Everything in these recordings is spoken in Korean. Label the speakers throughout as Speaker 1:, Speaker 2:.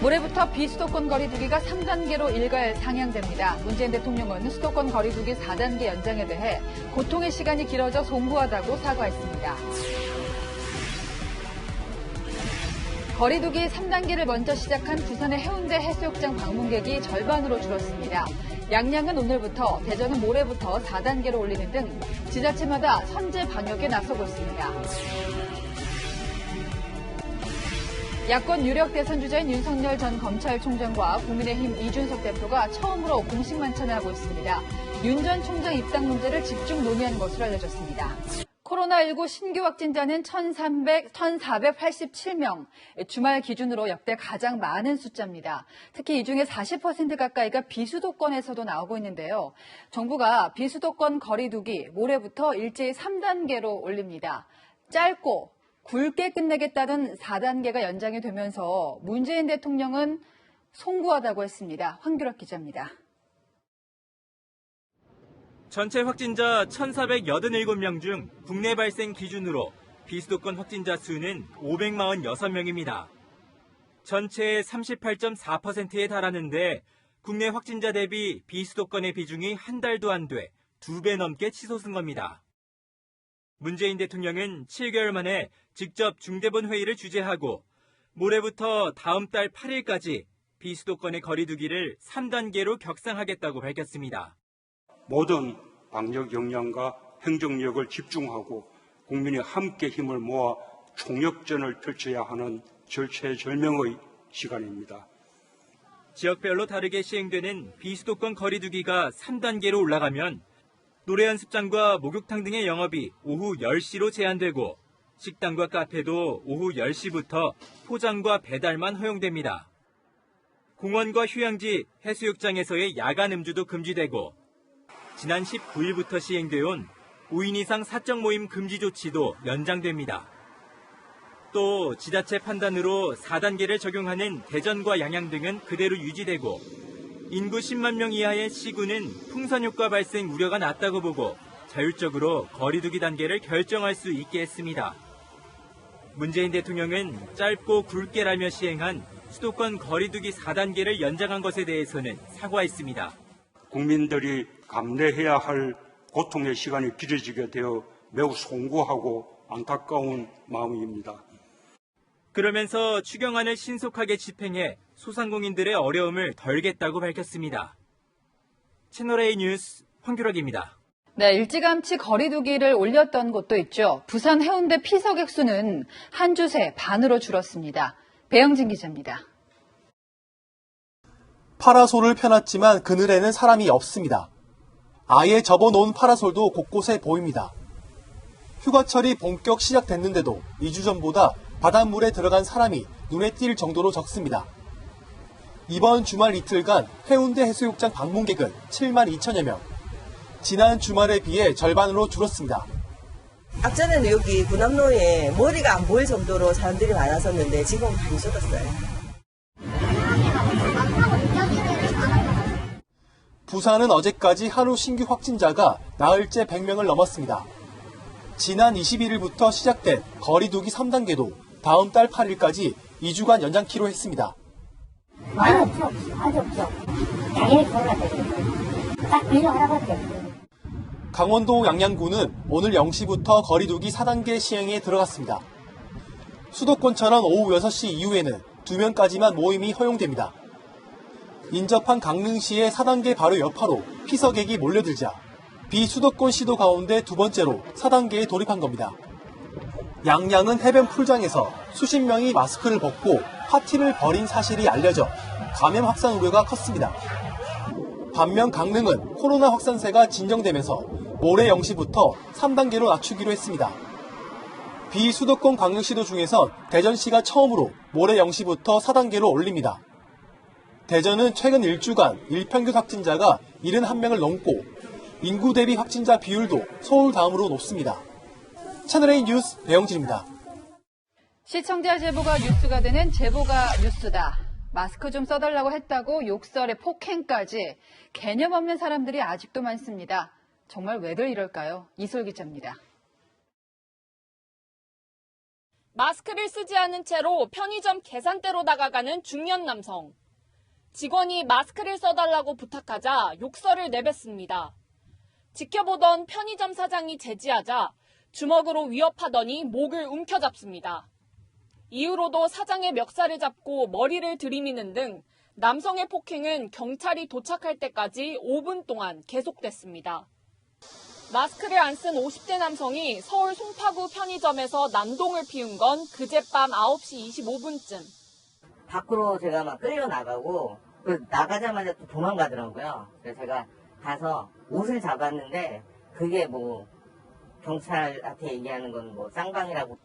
Speaker 1: 모레부터 비수도권 거리두기가 3단계로 일괄 상향됩니다. 문재인 대통령은 수도권 거리두기 4단계 연장에 대해 고통의 시간이 길어져 송구하다고 사과했습니다. 거리두기 3단계를 먼저 시작한 부산의 해운대 해수욕장 방문객이 절반으로 줄었습니다. 양양은 오늘부터, 대전은 모레부터 4단계로 올리는 등 지자체마다 선제 방역에 나서고 있습니다. 야권 유력 대선 주자인 윤석열 전 검찰총장과 국민의힘 이준석 대표가 처음으로 공식 만찬을 하고 있습니다. 윤 전 총장 입당 문제를 집중 논의한 것으로 알려졌습니다. 코로나19 신규 확진자는 1,487명, 주말 기준으로 역대 가장 많은 숫자입니다. 특히 이 중에 40% 가까이가 비수도권에서도 나오고 있는데요. 정부가 비수도권 거리두기 모레부터 일제히 3단계로 올립니다. 짧고 굵게 끝내겠다던 4단계가 연장이 되면서 문재인 대통령은 송구하다고 했습니다. 황규락 기자입니다.
Speaker 2: 전체 확진자 1,487명 중 국내 발생 기준으로 비수도권 확진자 수는 546명입니다. 전체의 38.4%에 달하는데 국내 확진자 대비 비수도권의 비중이 한 달도 안 돼 2배 넘게 치솟은 겁니다. 문재인 대통령은 7개월 만에 직접 중대본 회의를 주재하고 모레부터 다음 달 8일까지 비수도권의 거리두기를 3단계로 격상하겠다고 밝혔습니다.
Speaker 3: 모든 방역 역량과 행정력을 집중하고 국민이 함께 힘을 모아 총력전을 펼쳐야 하는 절체절명의 시간입니다.
Speaker 2: 지역별로 다르게 시행되는 비수도권 거리두기가 3단계로 올라가면 노래 연습장과 목욕탕 등의 영업이 오후 10시로 제한되고 식당과 카페도 오후 10시부터 포장과 배달만 허용됩니다. 공원과 휴양지, 해수욕장에서의 야간 음주도 금지되고 지난 19일부터 시행되어 온 5인 이상 사적 모임 금지 조치도 연장됩니다. 또 지자체 판단으로 4단계를 적용하는 대전과 양양 등은 그대로 유지되고 인구 10만 명 이하의 시군은 풍선 효과 발생 우려가 낮다고 보고 자율적으로 거리두기 단계를 결정할 수 있게 했습니다. 문재인 대통령은 짧고 굵게라며 시행한 수도권 거리두기 4단계를 연장한 것에 대해서는 사과했습니다.
Speaker 3: 국민들이 감내해야 할 고통의 시간이 길어지게 되어 매우 송구하고 안타까운 마음입니다.
Speaker 2: 그러면서 추경안을 신속하게 집행해 소상공인들의 어려움을 덜겠다고 밝혔습니다. 채널A 뉴스 황규락입니다.
Speaker 1: 네, 일찌감치 거리두기를 올렸던 곳도 있죠. 부산 해운대 피서객 수는 한 주 새 반으로 줄었습니다. 배영진 기자입니다.
Speaker 4: 파라솔을 펴놨지만 그늘에는 사람이 없습니다. 아예 접어놓은 파라솔도 곳곳에 보입니다. 휴가철이 본격 시작됐는데도 2주 전보다 바닷물에 들어간 사람이 눈에 띌 정도로 적습니다. 이번 주말 이틀간 해운대 해수욕장 방문객은 7만 2천여 명. 지난 주말에 비해 절반으로 줄었습니다.
Speaker 5: 앞전에는 여기 군함로에 머리가 안 보일 정도로 사람들이 많았었는데 지금 많이 줄었어요.
Speaker 4: 부산은 어제까지 하루 신규 확진자가 나흘째 100명을 넘었습니다. 지난 21일부터 시작된 거리두기 3단계도 다음 달 8일까지 2주간 연장키로 했습니다.
Speaker 6: 많이 없죠. 아주 없죠. 당연히 코로나 때문에. 딱 빌려하라고 했죠.
Speaker 4: 강원도 양양구는 오늘 0시부터 거리두기 4단계 시행에 들어갔습니다. 수도권처럼 오후 6시 이후에는 2명까지만 모임이 허용됩니다. 인접한 강릉시의 4단계 바로 여파로 피서객이 몰려들자 비수도권 시도 가운데 두 번째로 4단계에 돌입한 겁니다. 양양은 해변 풀장에서 수십 명이 마스크를 벗고 파티를 벌인 사실이 알려져 감염 확산 우려가 컸습니다. 반면 강릉은 코로나 확산세가 진정되면서 모레 0시부터 3단계로 낮추기로 했습니다. 비수도권 광역시도 중에선 대전시가 처음으로 모레 0시부터 4단계로 올립니다. 대전은 최근 1주간 일평균 확진자가 71명을 넘고 인구 대비 확진자 비율도 서울 다음으로 높습니다. 채널A 뉴스 배영진입니다.
Speaker 1: 시청자 제보가 뉴스가 되는 제보가 뉴스다. 마스크 좀 써달라고 했다고 욕설에 폭행까지 개념 없는 사람들이 아직도 많습니다. 정말 왜들 이럴까요? 이솔 기자입니다.
Speaker 7: 마스크를 쓰지 않은 채로 편의점 계산대로 다가가는 중년 남성. 직원이 마스크를 써달라고 부탁하자 욕설을 내뱉습니다. 지켜보던 편의점 사장이 제지하자 주먹으로 위협하더니 목을 움켜잡습니다. 이후로도 사장의 멱살을 잡고 머리를 들이미는 등 남성의 폭행은 경찰이 도착할 때까지 5분 동안 계속됐습니다. 마스크를 안 쓴 50대 남성이 서울 송파구 편의점에서 난동을 피운 건 그젯밤 9시 25분쯤.
Speaker 8: 밖으로 제가 막 끌려 나가고 나가자마자 또 도망가더라고요. 그래서 제가 가서 옷을 잡았는데 그게 뭐 경찰한테 얘기하는 건 뭐 쌍방이라고.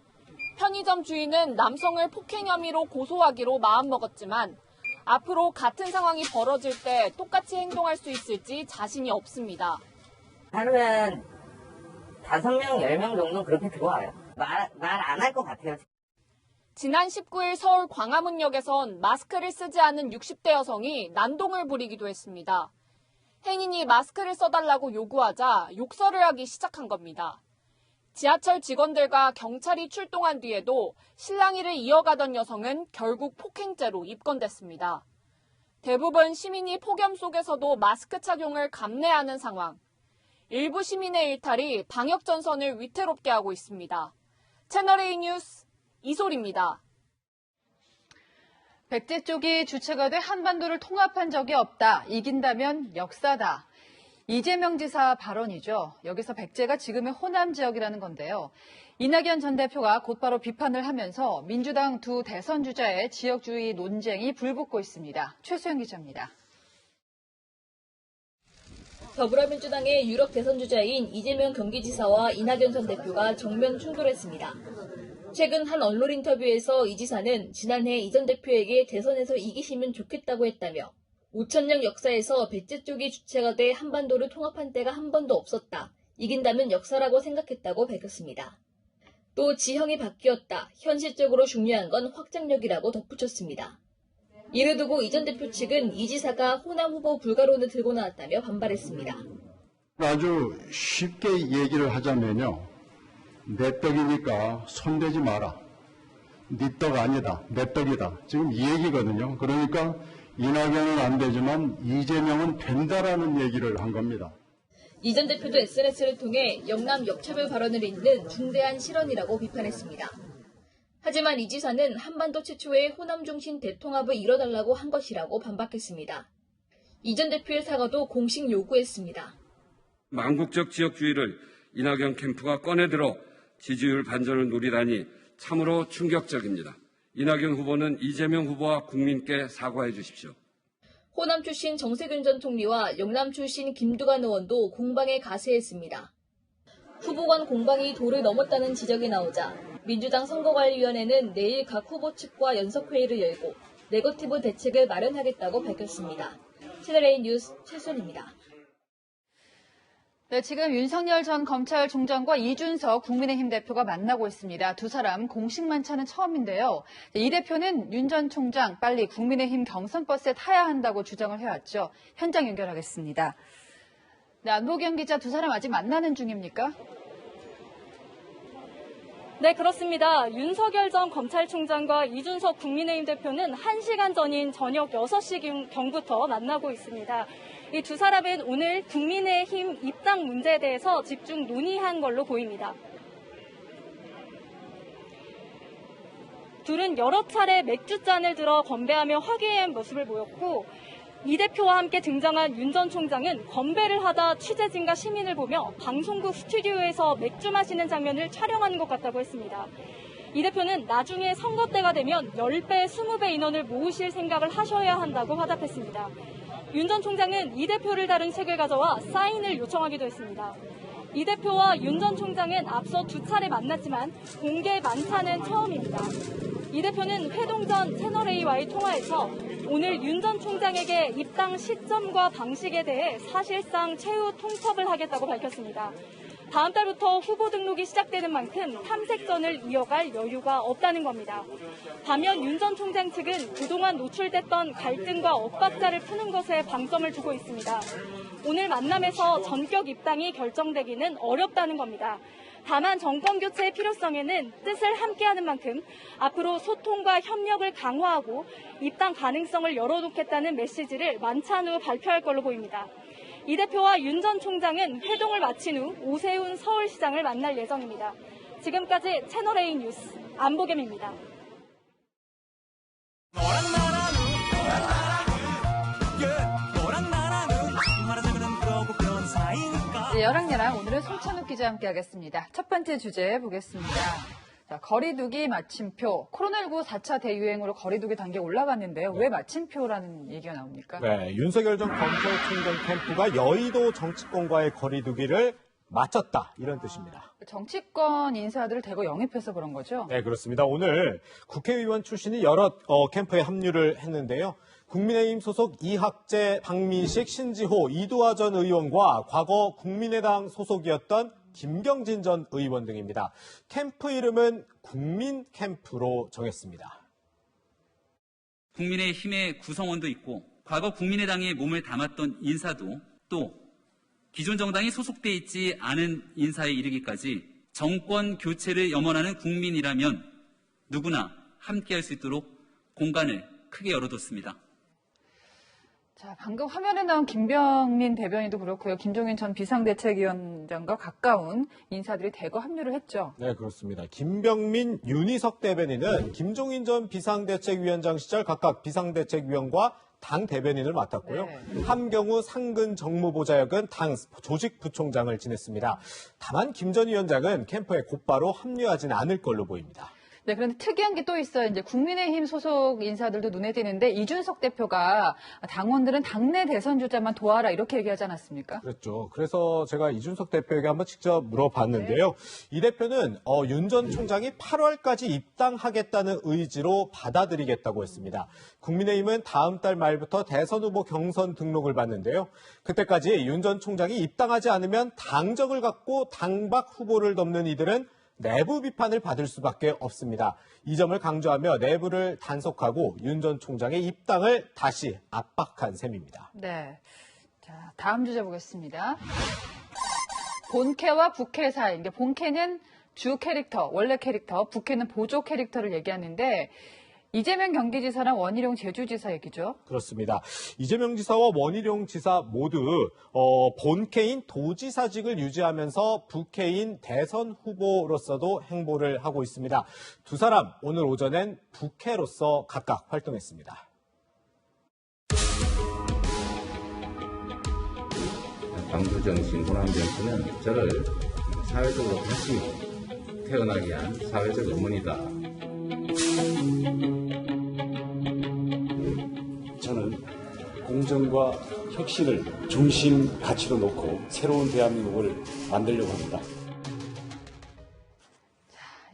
Speaker 7: 편의점 주인은 남성을 폭행 혐의로 고소하기로 마음먹었지만 앞으로 같은 상황이 벌어질 때 똑같이 행동할 수 있을지 자신이 없습니다.
Speaker 8: 하루에 한 5명, 10명 정도는 그렇게 들어와요. 말 안 할 것 같아요.
Speaker 7: 지난 19일 서울 광화문역에선 마스크를 쓰지 않은 60대 여성이 난동을 부리기도 했습니다. 행인이 마스크를 써달라고 요구하자 욕설을 하기 시작한 겁니다. 지하철 직원들과 경찰이 출동한 뒤에도 실랑이를 이어가던 여성은 결국 폭행죄로 입건됐습니다. 대부분 시민이 폭염 속에서도 마스크 착용을 감내하는 상황. 일부 시민의 일탈이 방역 전선을 위태롭게 하고 있습니다. 채널A 뉴스 이솔입니다.
Speaker 1: 백제 쪽이 주체가 돼 한반도를 통합한 적이 없다. 이긴다면 역사다. 이재명 지사 발언이죠. 여기서 백제가 지금의 호남 지역이라는 건데요. 이낙연 전 대표가 곧바로 비판을 하면서 민주당 두 대선 주자의 지역주의 논쟁이 불붙고 있습니다. 최수영 기자입니다.
Speaker 9: 더불어민주당의 유력 대선 주자인 이재명 경기지사와 이낙연 전 대표가 정면 충돌했습니다. 최근 한 언론 인터뷰에서 이 지사는 지난해 이 전 대표에게 대선에서 이기시면 좋겠다고 했다며 5,000년 역사에서 백제 쪽이 주체가 돼 한반도를 통합한 때가 한 번도 없었다. 이긴다면 역사라고 생각했다고 밝혔습니다. 또 지형이 바뀌었다. 현실적으로 중요한 건 확장력이라고 덧붙였습니다. 이를 두고 이 전 대표 측은 이 지사가 호남 후보 불가론을 들고 나왔다며 반발했습니다.
Speaker 10: 아주 쉽게 얘기를 하자면요. 내 떡이니까 손대지 마라. 네 떡 아니다. 내 떡이다. 지금 이 얘기거든요. 그러니까 이낙연은 안 되지만 이재명은 된다라는 얘기를 한 겁니다.
Speaker 9: 이 전 대표도 SNS를 통해 영남 역차별 발언을 잇는 중대한 실언이라고 비판했습니다. 하지만 이 지사는 한반도 최초의 호남 중심 대통합을 이뤄달라고 한 것이라고 반박했습니다. 이 전 대표의 사과도 공식 요구했습니다.
Speaker 11: 망국적 지역주의를 이낙연 캠프가 꺼내들어 지지율 반전을 노리다니 참으로 충격적입니다. 이낙연 후보는 이재명 후보와 국민께 사과해 주십시오.
Speaker 9: 호남 출신 정세균 전 총리와 영남 출신 김두관 의원도 공방에 가세했습니다. 후보 간 공방이 도를 넘었다는 지적이 나오자 민주당 선거관리위원회는 내일 각 후보 측과 연석회의를 열고 네거티브 대책을 마련하겠다고 밝혔습니다. 채널A 뉴스 최순입니다.
Speaker 1: 네, 지금 윤석열 전 검찰총장과 이준석 국민의힘 대표가 만나고 있습니다. 두 사람 공식 만찬은 처음인데요. 이 대표는 윤 전 총장 빨리 국민의힘 경선버스에 타야 한다고 주장을 해왔죠. 현장 연결하겠습니다. 네, 안보경 기자, 두 사람 아직 만나는 중입니까?
Speaker 12: 네, 그렇습니다. 윤석열 전 검찰총장과 이준석 국민의힘 대표는 1시간 전인 저녁 6시경부터 만나고 있습니다. 이 두 사람은 오늘 국민의힘 입당 문제에 대해서 집중 논의한 걸로 보입니다. 둘은 여러 차례 맥주잔을 들어 건배하며 화기애애한 모습을 보였고 이 대표와 함께 등장한 윤 전 총장은 건배를 하다 취재진과 시민을 보며 방송국 스튜디오에서 맥주 마시는 장면을 촬영하는 것 같다고 했습니다. 이 대표는 나중에 선거 때가 되면 10배, 20배 인원을 모으실 생각을 하셔야 한다고 화답했습니다. 윤 전 총장은 이 대표를 다룬 책을 가져와 사인을 요청하기도 했습니다. 이 대표와 윤 전 총장은 앞서 2차례 만났지만 공개 만찬은 처음입니다. 이 대표는 회동 전 채널A와의 통화에서 오늘 윤 전 총장에게 입당 시점과 방식에 대해 사실상 최후 통첩을 하겠다고 밝혔습니다. 다음 달부터 후보 등록이 시작되는 만큼 탐색전을 이어갈 여유가 없다는 겁니다. 반면 윤 전 총장 측은 그동안 노출됐던 갈등과 엇박자를 푸는 것에 방점을 두고 있습니다. 오늘 만남에서 전격 입당이 결정되기는 어렵다는 겁니다. 다만 정권 교체의 필요성에는 뜻을 함께하는 만큼 앞으로 소통과 협력을 강화하고 입당 가능성을 열어놓겠다는 메시지를 만찬 후 발표할 걸로 보입니다. 이 대표와 윤 전 총장은 회동을 마친 후 오세훈 서울시장을 만날 예정입니다. 지금까지 채널A 뉴스 안보겸입니다.
Speaker 1: 여랑야랑 오늘은 송찬욱 기자와 함께하겠습니다. 첫 번째 주제 보겠습니다. 자, 거리두기 마침표. 코로나19 4차 대유행으로 거리두기 단계 올라갔는데요. 왜 마침표라는 얘기가 나옵니까?
Speaker 13: 네, 윤석열 전 검찰총장 캠프가 여의도 정치권과의 거리두기를 마쳤다, 이런 뜻입니다.
Speaker 1: 정치권 인사들을 대거 영입해서 그런 거죠?
Speaker 13: 네, 그렇습니다. 오늘 국회의원 출신이 여러 캠프에 합류를 했는데요. 국민의힘 소속 이학재, 박민식, 신지호, 이두하 전 의원과 과거 국민의당 소속이었던 김경진 전 의원 등입니다. 캠프 이름은 국민캠프로 정했습니다.
Speaker 14: 국민의힘의 구성원도 있고 과거 국민의당에 몸을 담았던 인사도 또 기존 정당이 소속돼 있지 않은 인사에 이르기까지 정권 교체를 염원하는 국민이라면 누구나 함께할 수 있도록 공간을 크게 열어뒀습니다.
Speaker 1: 자, 방금 화면에 나온 김병민 대변인도 그렇고요. 김종인 전 비상대책위원장과 가까운 인사들이 대거 합류를 했죠.
Speaker 13: 네, 그렇습니다. 김병민, 윤희석 대변인은 김종인 전 비상대책위원장 시절 각각 비상대책위원과 당 대변인을 맡았고요.
Speaker 1: 네.
Speaker 13: 함경우 상근 정무보좌 역은 당 조직부총장을 지냈습니다. 다만 김 전 위원장은 캠프에 곧바로 합류하지는 않을 걸로 보입니다.
Speaker 1: 네, 그런데 특이한 게 또 있어요. 이제 국민의힘 소속 인사들도 눈에 띄는데 이준석 대표가 당원들은 당내 대선 주자만 도와라 이렇게 얘기하지 않았습니까?
Speaker 13: 그렇죠. 그래서 제가 이준석 대표에게 한번 직접 물어봤는데요. 이 대표는 윤 전 총장이 8월까지 입당하겠다는 의지로 받아들이겠다고 했습니다. 국민의힘은 다음 달 말부터 대선 후보 경선 등록을 받는데요. 그때까지 윤 전 총장이 입당하지 않으면 당적을 갖고 당박 후보를 돕는 이들은 내부 비판을 받을 수밖에 없습니다. 이 점을 강조하며 내부를 단속하고 윤 전 총장의 입당을 다시 압박한 셈입니다.
Speaker 1: 네. 자, 다음 주제 보겠습니다. 본캐와 부캐 사이. 본캐는 주 캐릭터, 원래 캐릭터, 부캐는 보조 캐릭터를 얘기하는데 이재명 경기지사랑 원희룡 제주지사 얘기죠.
Speaker 13: 그렇습니다. 이재명 지사와 원희룡 지사 모두 본캐인 도지사직을 유지하면서 부캐인 대선 후보로서도 행보를 하고 있습니다. 두 사람 오늘 오전엔 부캐로서 각각 활동했습니다.
Speaker 15: 방주정신 호남정신은 저를 사회적으로 다시 태어나게 한 사회적 어머니다.
Speaker 16: 저는 공정과 혁신을 중심 가치로 놓고 새로운 대한민국을 만들려고 합니다.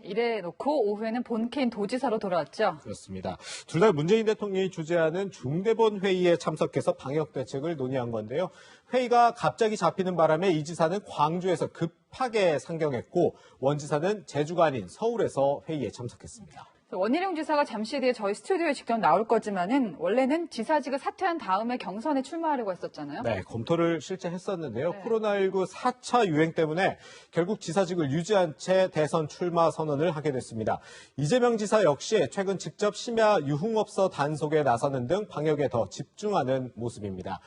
Speaker 1: 이래 놓고 오후에는 본캐인 도지사로 돌아왔죠.
Speaker 13: 그렇습니다. 둘 다 문재인 대통령이 주재하는 중대본 회의에 참석해서 방역 대책을 논의한 건데요. 회의가 갑자기 잡히는 바람에 이 지사는 광주에서 급하게 상경했고 원 지사는 제주가 아닌 서울에서 회의에 참석했습니다.
Speaker 1: 원희룡 지사가 잠시 뒤에 저희 스튜디오에 직접 나올 거지만은 원래는 지사직을 사퇴한 다음에 경선에 출마하려고 했었잖아요.
Speaker 13: 네, 검토를 실제 했었는데요.
Speaker 1: 네.
Speaker 13: 코로나19 4차 유행 때문에 결국 지사직을 유지한 채 대선 출마 선언을 하게 됐습니다. 이재명 지사 역시 최근 직접 심야 유흥업소 단속에 나서는 등 방역에 더 집중하는 모습입니다.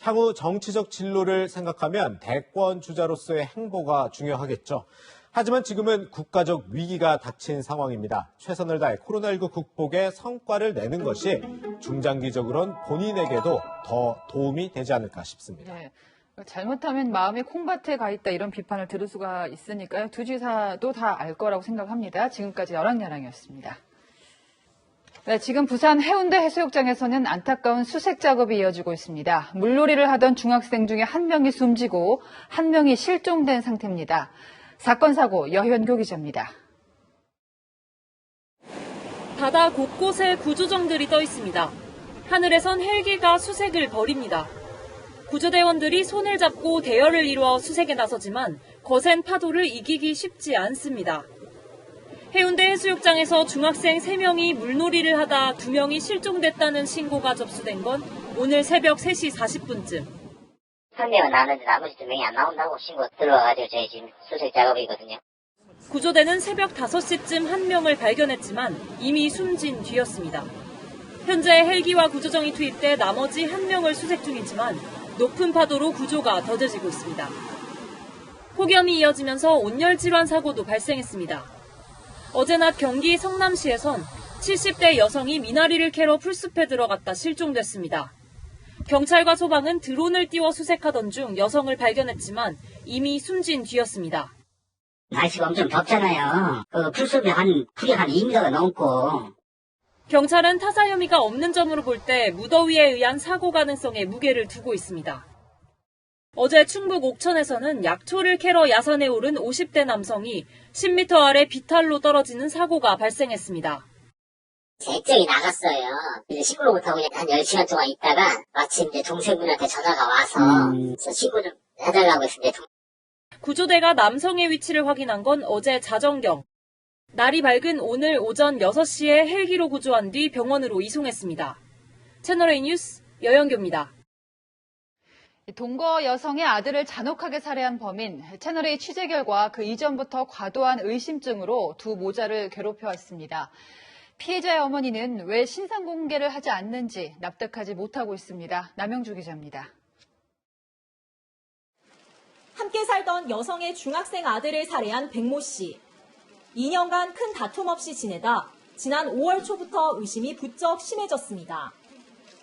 Speaker 13: 향후 정치적 진로를 생각하면 대권 주자로서의 행보가 중요하겠죠. 하지만 지금은 국가적 위기가 닥친 상황입니다. 최선을 다해 코로나19 극복에 성과를 내는 것이 중장기적으로는 본인에게도 더 도움이 되지 않을까 싶습니다.
Speaker 1: 네. 잘못하면 마음이 콩밭에 가 있다 이런 비판을 들을 수가 있으니까요. 두 지사도 다 알 거라고 생각합니다. 지금까지 여랑야랑이었습니다. 네, 지금 부산 해운대 해수욕장에서는 안타까운 수색 작업이 이어지고 있습니다. 물놀이를 하던 중학생 중에 한 명이 숨지고 한 명이 실종된 상태입니다. 사건 사고 여현교 기자입니다.
Speaker 17: 바다 곳곳에 구조정들이 떠 있습니다. 하늘에선 헬기가 수색을 벌입니다. 구조대원들이 손을 잡고 대열을 이루어 수색에 나서지만 거센 파도를 이기기 쉽지 않습니다. 해운대 해수욕장에서 중학생 3명이 물놀이를 하다 2명이 실종됐다는 신고가 접수된 건 오늘 새벽 3시 40분쯤.
Speaker 18: 한 명은 나왔는데 나머지 2명이 안 나온다고 신고 들어와가지고 저희 지금 수색 작업이거든요.
Speaker 17: 구조대는 새벽 5시쯤 한 명을 발견했지만 이미 숨진 뒤였습니다. 현재 헬기와 구조정이 투입돼 나머지 한 명을 수색 중이지만 높은 파도로 구조가 더뎌지고 있습니다. 폭염이 이어지면서 온열 질환 사고도 발생했습니다. 어제 낮 경기 성남시에선 70대 여성이 미나리를 캐러 풀숲에 들어갔다 실종됐습니다. 경찰과 소방은 드론을 띄워 수색하던 중 여성을 발견했지만 이미 숨진 뒤였습니다.
Speaker 6: 날씨가 엄청 덥잖아요. 그 풀숲이 풀이 한 2m가 넘고.
Speaker 17: 경찰은 타사 혐의가 없는 점으로 볼 때 무더위에 의한 사고 가능성에 무게를 두고 있습니다. 어제 충북 옥천에서는 약초를 캐러 야산에 오른 50대 남성이 10m 아래 비탈로 떨어지는 사고가 발생했습니다.
Speaker 6: 객정이 나갔어요. 이제 신고를 못하고 한 10시간 동안 있다가 마침 이제 동생분한테 전화가 와서 신고 좀 해달라고 했는데
Speaker 17: 구조대가 남성의 위치를 확인한 건 어제 자정경. 날이 밝은 오늘 오전 6시에 헬기로 구조한 뒤 병원으로 이송했습니다. 채널A 뉴스 여영규입니다.
Speaker 1: 동거 여성의 아들을 잔혹하게 살해한 범인, 채널A 취재 결과 그 이전부터 과도한 의심증으로 두 모자를 괴롭혀왔습니다. 피해자의 어머니는 왜 신상 공개를 하지 않는지 납득하지 못하고 있습니다. 남영주 기자입니다.
Speaker 18: 함께 살던 여성의 중학생 아들을 살해한 백모 씨. 2년간 큰 다툼 없이 지내다 지난 5월 초부터 의심이 부쩍 심해졌습니다.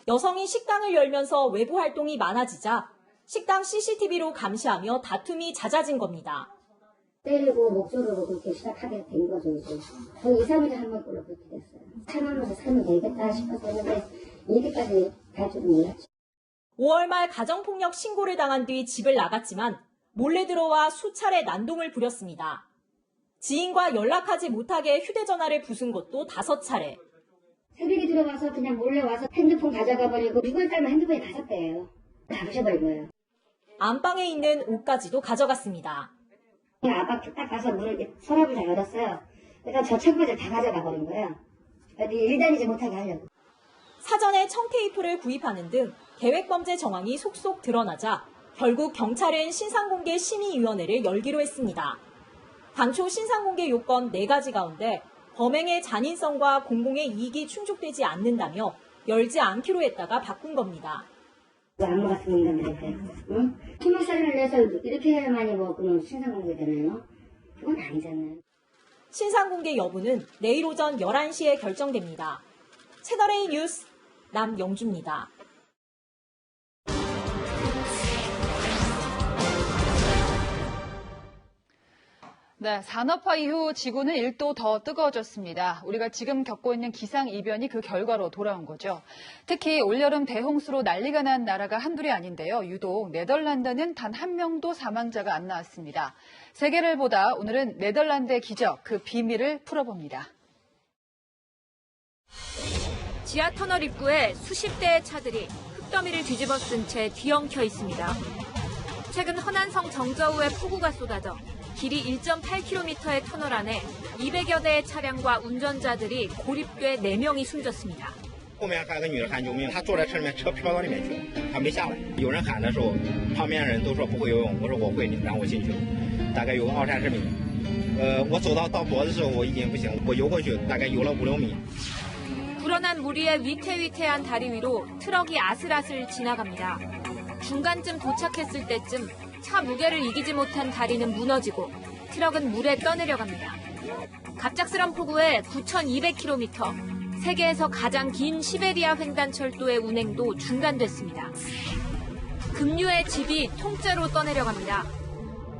Speaker 18: 여성이 식당을 열면서 외부 활동이 많아지자 식당 CCTV로 감시하며 다툼이 잦아진 겁니다.
Speaker 6: 때리고 목조르고 그렇게 시작하게 된 거죠, 이제. 거의 2, 3일에 한 번꼴로 그렇게 됐어요. 참으면서 살면 되겠다 싶어서 했는데 이렇게까지 갈 줄은 몰랐죠.
Speaker 18: 5월 말 가정폭력 신고를 당한 뒤 집을 나갔지만 몰래 들어와 수차례 난동을 부렸습니다. 지인과 연락하지 못하게 휴대전화를 부순 것도 5차례.
Speaker 6: 새벽에 들어와서 그냥 몰래 와서 핸드폰 가져가 버리고 6월 달만 핸드폰이 5대예요. 다 부셔버린 거예요.
Speaker 18: 안방에 있는 옷까지도 가져갔습니다.
Speaker 6: 아파트 딱 가서 문을 서랍을 다 열었어요. 그러니까 저 책꽂이를 다 가져가 버린 거예요. 일 다니지 못하게 하려고.
Speaker 18: 사전에 청테이프를 구입하는 등 계획범죄 정황이 속속 드러나자 결국 경찰은 신상공개 심의위원회를 열기로 했습니다. 당초 신상공개 요건 4가지 가운데 범행의 잔인성과 공공의 이익이 충족되지 않는다며 열지 않기로 했다가 바꾼 겁니다.
Speaker 6: 악마 같은 인간들한테, 응? 토막살인을 내서 이렇게 해야만이 그런 신상공개되나요? 그건 아니잖아요.
Speaker 18: 신상공개 여부는 내일 오전 11시에 결정됩니다. 채널A 뉴스 남영주입니다.
Speaker 1: 네, 산업화 이후 지구는 1도 더 뜨거워졌습니다. 우리가 지금 겪고 있는 기상이변이 그 결과로 돌아온 거죠. 특히 올여름 대홍수로 난리가 난 나라가 한둘이 아닌데요. 유독 네덜란드는 단 한 명도 사망자가 안 나왔습니다. 세계를 보다 오늘은 네덜란드의 기적, 그 비밀을 풀어봅니다.
Speaker 19: 지하 터널 입구에 수십 대의 차들이 흙더미를 뒤집어 쓴 채 뒤엉켜 있습니다. 최근 허난성 정저우에 폭우가 쏟아져 길이 1.8km의 터널 안에 200여 대의 차량과 운전자들이 고립돼 4명이 숨졌습니다.
Speaker 20: 后面还有个女的喊救命，她坐在车里面，车飘到里面去了，她没下来。有人喊的时候，旁边人都说不会游泳，我说我会，然后我进去了，大概有个20-30米。我走到脖子的时候我已经不行了，我游过去，大概游了5-6米。
Speaker 19: 불어난 물 위에 위태위태한 다리 위로 트럭이 아슬아슬 지나갑니다. 중간쯤 도착했을 때쯤 차 무게를 이기지 못한 다리는 무너지고 트럭은 물에 떠내려갑니다. 갑작스런 폭우에 9,200km, 세계에서 가장 긴 시베리아 횡단철도의 운행도 중단됐습니다. 급류의 집이 통째로 떠내려갑니다.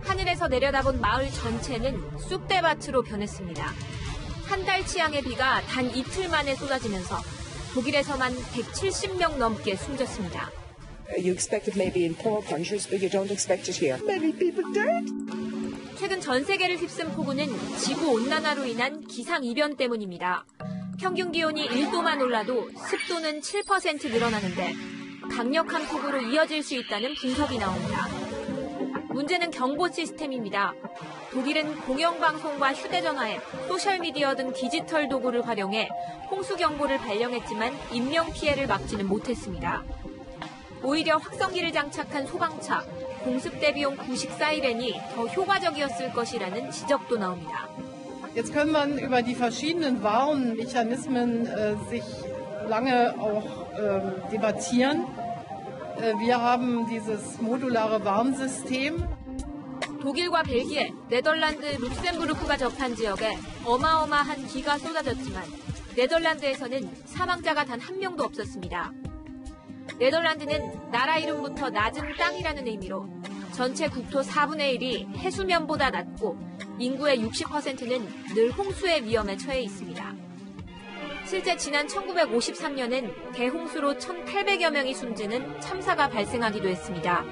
Speaker 19: 하늘에서 내려다본 마을 전체는 쑥대밭으로 변했습니다. 한 달 취향의 비가 단 이틀 만에 쏟아지면서 독일에서만 170명 넘게 숨졌습니다.
Speaker 21: You expect it maybe in poor countries, but you don't expect it here. Many people died.
Speaker 19: 최근 전 세계를 휩쓴 폭우는 지구 온난화로 인한 기상 이변 때문입니다. 평균 기온이 1도만 올라도 습도는 7% 늘어나는데 강력한 폭우로 이어질 수 있다는 분석이 나옵니다. 문제는 경보 시스템입니다. 독일은 공영방송과 휴대전화 앱, 소셜미디어 등 디지털 도구를 활용해 홍수 경보를 발령했지만 인명피해를 막지는 못했습니다. 오히려 확성기를 장착한 소방차, 공습 대비용 구식 사이렌이 더 효과적이었을 것이라는 지적도 나옵니다.
Speaker 3: Jetzt kann man über die verschiedenen Warnmechanismen sich lange auch debattieren. Wir haben dieses modulare Warnsystem.
Speaker 19: 독일과 벨기에, 네덜란드, 룩셈부르크가 접한 지역에 어마어마한 비가 쏟아졌지만 네덜란드에서는 사망자가 단 한 명도 없었습니다. 네덜란드는 나라 이름부터 낮은 땅이라는 의미로 전체 국토 4분의 1이 해수면보다 낮고 인구의 60%는 늘 홍수의 위험에 처해 있습니다. 실제 지난 1953년엔 대홍수로 1,800여 명이 숨지는 참사가 발생하기도 했습니다.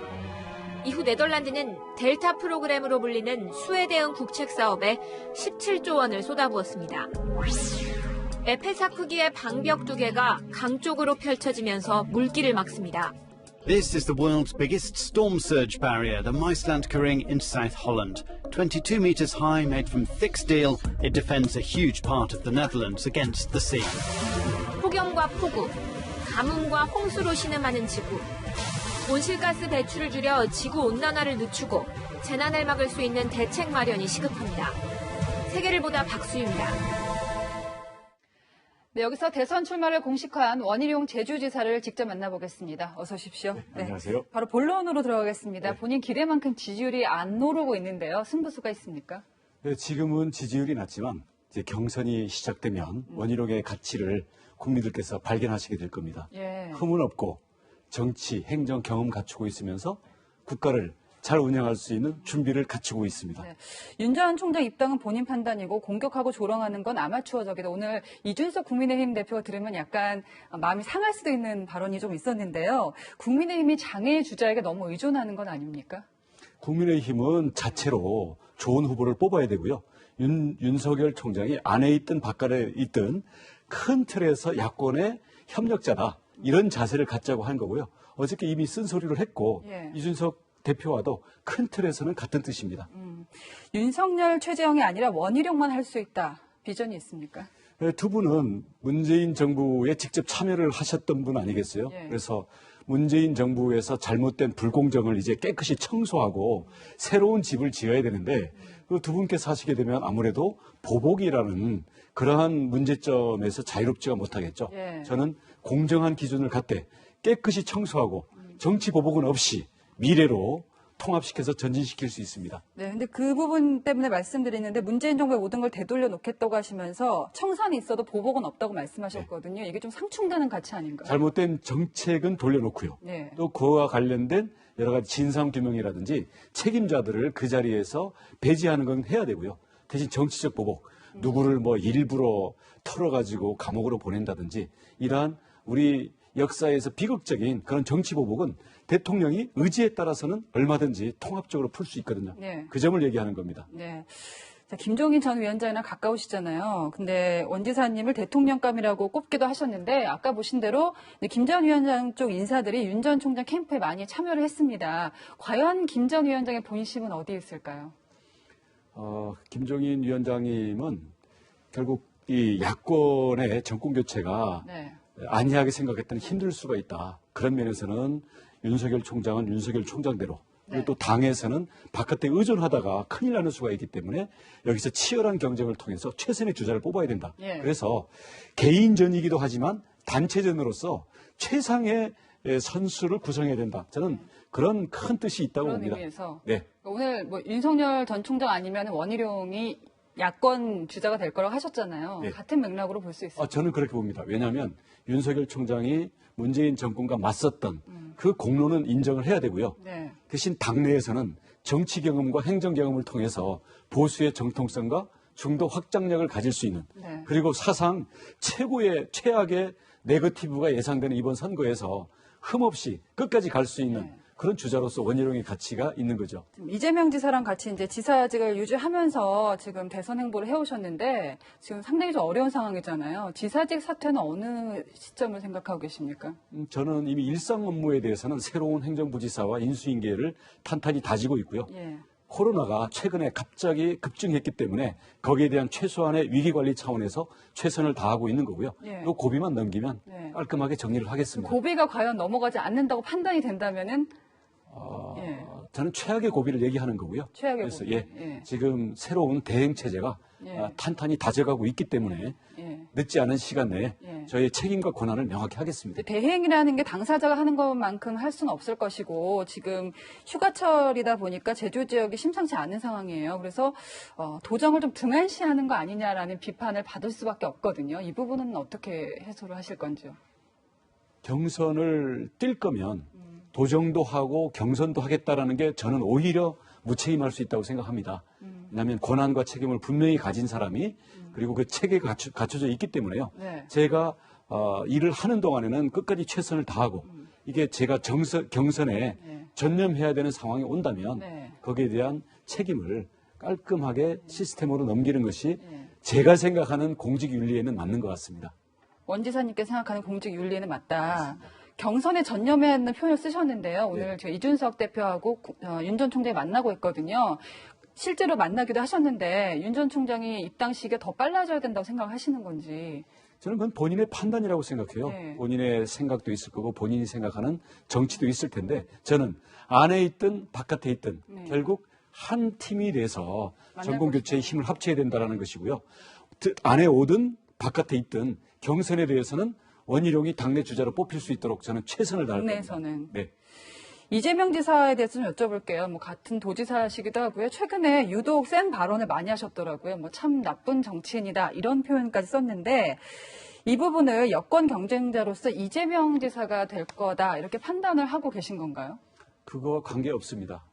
Speaker 19: 이후 네덜란드는 델타 프로그램으로 불리는 수해 대응 국책 사업에 17조 원을 쏟아부었습니다. 에펠탑 크기의 방벽 2개가 강 쪽으로 펼쳐지면서 물길을 막습니다.
Speaker 22: This is the world's biggest storm surge barrier, the Maaslandkering in South Holland. 22 meters high, made from thick steel, it defends a huge part of the Netherlands against the sea.
Speaker 19: 폭염과 폭우, 가뭄과 홍수로 신음하는 지구. 온실가스 배출을 줄여 지구 온난화를 늦추고 재난을 막을 수 있는 대책 마련이 시급합니다. 세계를 보다 박수입니다.
Speaker 1: 네, 여기서 대선 출마를 공식화한 원희룡 제주지사를 직접 만나보겠습니다. 어서 오십시오.
Speaker 16: 네, 안녕하세요.
Speaker 1: 바로 본론으로 들어가겠습니다.
Speaker 16: 네.
Speaker 1: 본인 기대만큼 지지율이 안 오르고 있는데요. 승부수가 있습니까?
Speaker 16: 네, 지금은 지지율이 낮지만 이제 경선이 시작되면 원희룡의 가치를 국민들께서 발견하시게 될 겁니다.
Speaker 1: 예.
Speaker 16: 흠은 없고 정치, 행정 경험 갖추고 있으면서 국가를 잘 운영할 수 있는 준비를 갖추고 있습니다.
Speaker 1: 네. 윤 전 총장 입당은 본인 판단이고 공격하고 조롱하는 건 아마추어적이다. 오늘 이준석 국민의힘 대표가 들으면 약간 마음이 상할 수도 있는 발언이 좀 있었는데요. 국민의힘이 장애의 주자에게 너무 의존하는 건 아닙니까?
Speaker 16: 국민의힘은 자체로 좋은 후보를 뽑아야 되고요. 윤석열 총장이 안에 있든 바깥에 있든 큰 틀에서 야권의 협력자다. 이런 자세를 갖자고 한 거고요. 어저께 이미 쓴소리를 했고
Speaker 1: 예.
Speaker 16: 이준석 대표와도 큰 틀에서는 같은 뜻입니다.
Speaker 1: 윤석열, 최재형이 아니라 원희룡만 할 수 있다. 비전이 있습니까?
Speaker 16: 두 분은 문재인 정부에 직접 참여를 하셨던 분 아니겠어요?
Speaker 1: 예.
Speaker 16: 그래서 문재인 정부에서 잘못된 불공정을 이제 깨끗이 청소하고 새로운 집을 지어야 되는데 그 두 분께서 하시게 되면 아무래도 보복이라는 그러한 문제점에서 자유롭지가 못하겠죠.
Speaker 1: 예.
Speaker 16: 저는 공정한 기준을 갖되 깨끗이 청소하고 정치 보복은 없이 미래로 통합시켜서 전진시킬 수 있습니다.
Speaker 1: 네, 근데 그 부분 때문에 말씀드리는데 문재인 정부의 모든 걸 되돌려 놓겠다고 하시면서 청산이 있어도 보복은 없다고 말씀하셨거든요. 이게 좀 상충되는 가치 아닌가요?
Speaker 16: 잘못된 정책은 돌려놓고요.
Speaker 1: 네.
Speaker 16: 또 그와 관련된 여러 가지 진상규명이라든지 책임자들을 그 자리에서 배제하는 건 해야 되고요. 대신 정치적 보복, 누구를 뭐 일부러 털어가지고 감옥으로 보낸다든지 이러한 우리 역사에서 비극적인 그런 정치 보복은 대통령이 의지에 따라서는 얼마든지 통합적으로 풀 수 있거든요.
Speaker 1: 네.
Speaker 16: 그 점을 얘기하는 겁니다.
Speaker 1: 네. 자, 김종인 전 위원장이랑 가까우시잖아요. 근데 원 지사님을 대통령감이라고 꼽기도 하셨는데 아까 보신 대로 김 전 위원장 쪽 인사들이 윤 전 총장 캠프에 많이 참여를 했습니다. 과연 김 전 위원장의 본심은 어디에 있을까요?
Speaker 16: 김종인 위원장님은 결국 이 야권의 정권 교체가
Speaker 1: 네.
Speaker 16: 안이하게 생각했더니 힘들 수가 있다. 그런 면에서는 윤석열 총장은 윤석열 총장대로 그리고 또 당에서는 바깥에 의존하다가 큰일 나는 수가 있기 때문에 여기서 치열한 경쟁을 통해서 최선의 주자를 뽑아야 된다.
Speaker 1: 예.
Speaker 16: 그래서 개인전이기도 하지만 단체전으로서 최상의 선수를 구성해야 된다. 저는 그런 큰 뜻이 있다고
Speaker 1: 그런
Speaker 16: 봅니다.
Speaker 1: 의미에서
Speaker 16: 네.
Speaker 1: 오늘 뭐 윤석열 전 총장 아니면 원희룡이 야권 주자가 될 거라고 하셨잖아요.
Speaker 16: 네.
Speaker 1: 같은 맥락으로 볼 수 있어요.
Speaker 16: 저는 그렇게 봅니다. 왜냐하면 윤석열 총장이 문재인 정권과 맞섰던 그 공로는 인정을 해야 되고요.
Speaker 1: 네.
Speaker 16: 대신 당내에서는 정치 경험과 행정 경험을 통해서 보수의 정통성과 중도 확장력을 가질 수 있는
Speaker 1: 네.
Speaker 16: 그리고 사상 최악의 네거티브가 예상되는 이번 선거에서 흠없이 끝까지 갈 수 있는 그런 주자로서 원희룡의 가치가 있는 거죠.
Speaker 1: 이재명 지사랑 같이 이제 지사직을 유지하면서 지금 대선 행보를 해오셨는데 지금 상당히 좀 어려운 상황이잖아요. 지사직 사퇴는 어느 시점을 생각하고 계십니까?
Speaker 16: 저는 이미 일상 업무에 대해서는 새로운 행정부지사와 인수인계를 탄탄히 다지고 있고요.
Speaker 1: 예.
Speaker 16: 코로나가 최근에 갑자기 급증했기 때문에 거기에 대한 최소한의 위기관리 차원에서 최선을 다하고 있는 거고요.
Speaker 1: 예.
Speaker 16: 또 고비만 넘기면
Speaker 1: 네.
Speaker 16: 깔끔하게 정리를 하겠습니다.
Speaker 1: 고비가 과연 넘어가지 않는다고 판단이 된다면은
Speaker 16: 저는 최악의 고비를 얘기하는 거고요.
Speaker 1: 최악의
Speaker 16: 그래서
Speaker 1: 고비.
Speaker 16: 예, 지금 새로운 대응 체제가
Speaker 1: 예.
Speaker 16: 탄탄히 다져가고 있기 때문에
Speaker 1: 예.
Speaker 16: 늦지 않은 시간 내에
Speaker 1: 예.
Speaker 16: 저희의 책임과 권한을 명확히 하겠습니다.
Speaker 1: 대행이라는 게 당사자가 하는 것만큼 할 수는 없을 것이고 지금 휴가철이다 보니까 제주 지역이 심상치 않은 상황이에요. 그래서 도정을 좀 등한시하는 거 아니냐라는 비판을 받을 수밖에 없거든요. 이 부분은 어떻게 해소를 하실 건지요?
Speaker 16: 경선을 뛸 거면 도정도 하고 경선도 하겠다라는 게 저는 오히려 무책임할 수 있다고 생각합니다. 왜냐하면 권한과 책임을 분명히 가진 사람이 그리고 그 체계가 갖춰져 있기 때문에요.
Speaker 1: 네.
Speaker 16: 제가 일을 하는 동안에는 끝까지 최선을 다하고 이게 제가 경선에 전념해야 되는 상황이 온다면
Speaker 1: 네.
Speaker 16: 거기에 대한 책임을 깔끔하게 시스템으로 넘기는 것이 제가 생각하는 공직윤리에는 맞는 것 같습니다.
Speaker 1: 원 지사님께서 생각하는 공직 윤리는 맞다. 경선에 전념해야 하는 표현을 쓰셨는데요. 오늘 제가 이준석 대표하고 윤 전 총장이 만나고 있거든요. 실제로 만나기도 하셨는데 윤 전 총장이 입당 시기가 더 빨라져야 된다고 생각하시는 건지.
Speaker 16: 저는 그건 본인의 판단이라고 생각해요.
Speaker 1: 네.
Speaker 16: 본인의 생각도 있을 거고 본인이 생각하는 정치도 있을 텐데 저는 안에 있든 바깥에 있든 결국 한 팀이 돼서 정권교체의 힘을 합쳐야 된다는 것이고요. 안에 오든 바깥에 있든 경선에 대해서는 원희룡이 당내 주자로 뽑힐 수 있도록 저는 최선을 다할 겁니다.
Speaker 1: 당내에서는.
Speaker 16: 네.
Speaker 1: 이재명 지사에 대해서 좀 여쭤볼게요. 뭐 같은 도지사시기도 하고요. 최근에 유독 센 발언을 많이 하셨더라고요. 뭐 참 나쁜 정치인이다 이런 표현까지 썼는데 이 부분을 여권 경쟁자로서 이재명 지사가 될 거다 이렇게 판단을 하고 계신 건가요?
Speaker 16: 그거와 관계없습니다.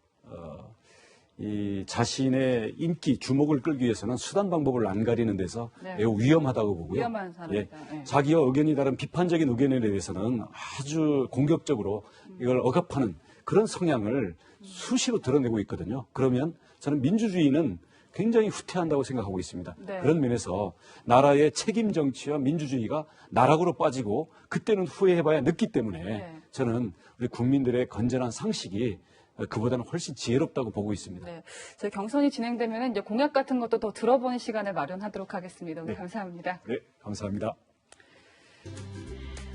Speaker 16: 이 자신의 인기, 주목을 끌기 위해서는 수단 방법을 안 가리는 데서
Speaker 1: 네.
Speaker 16: 매우 위험하다고 보고요.
Speaker 1: 위험한 사람이다. 네.
Speaker 16: 자기와 의견이 다른 비판적인 의견에 대해서는 아주 공격적으로 이걸 억압하는 그런 성향을 수시로 드러내고 있거든요. 그러면 저는 민주주의는 굉장히 후퇴한다고 생각하고 있습니다.
Speaker 1: 네.
Speaker 16: 그런 면에서 나라의 책임 정치와 민주주의가 나락으로 빠지고 그때는 후회해봐야 늦기 때문에 저는 우리 국민들의 건전한 상식이 그보다는 훨씬 지혜롭다고 보고 있습니다.
Speaker 1: 네. 저희 경선이 진행되면 이제 공약 같은 것도 더 들어보는 시간을 마련하도록 하겠습니다. 오늘 감사합니다.
Speaker 16: 네, 감사합니다.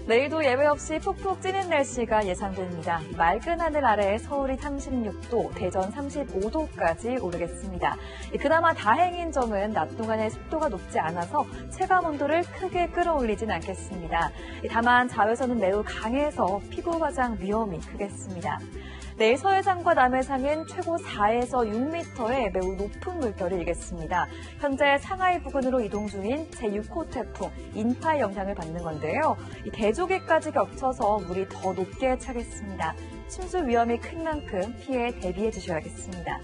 Speaker 2: 내일도 예외 없이 푹푹 찌는 날씨가 예상됩니다. 맑은 하늘 아래 서울이 36도, 대전 35도까지 오르겠습니다. 그나마 다행인 점은 낮 동안에 습도가 높지 않아서 체감 온도를 크게 끌어올리진 않겠습니다. 다만 자외선은 매우 강해서 피부 화장 위험이 크겠습니다. 내일 서해상과 남해상은 최고 4에서 6m의 매우 높은 물결을 일겠습니다. 현재 상하이 부근으로 이동 중인 제6호 태풍 인파의 영향을 받는 건데요. 이 대조개까지 겹쳐서 물이 더 높게 차겠습니다. 침수 위험이 큰 만큼 피해에 대비해 주셔야겠습니다.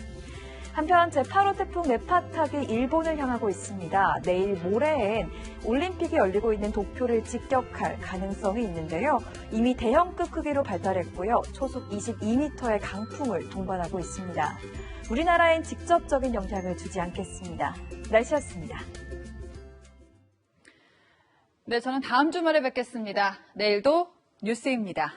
Speaker 2: 한편 제8호 태풍 네파탁이 일본을 향하고 있습니다. 내일 모레엔 올림픽이 열리고 있는 도쿄를 직격할 가능성이 있는데요. 이미 대형급 크기로 발달했고요. 초속 22m의 강풍을 동반하고 있습니다. 우리나라엔 직접적인 영향을 주지 않겠습니다. 날씨였습니다.
Speaker 1: 네, 저는 다음 주말에 뵙겠습니다. 내일도 뉴스입니다.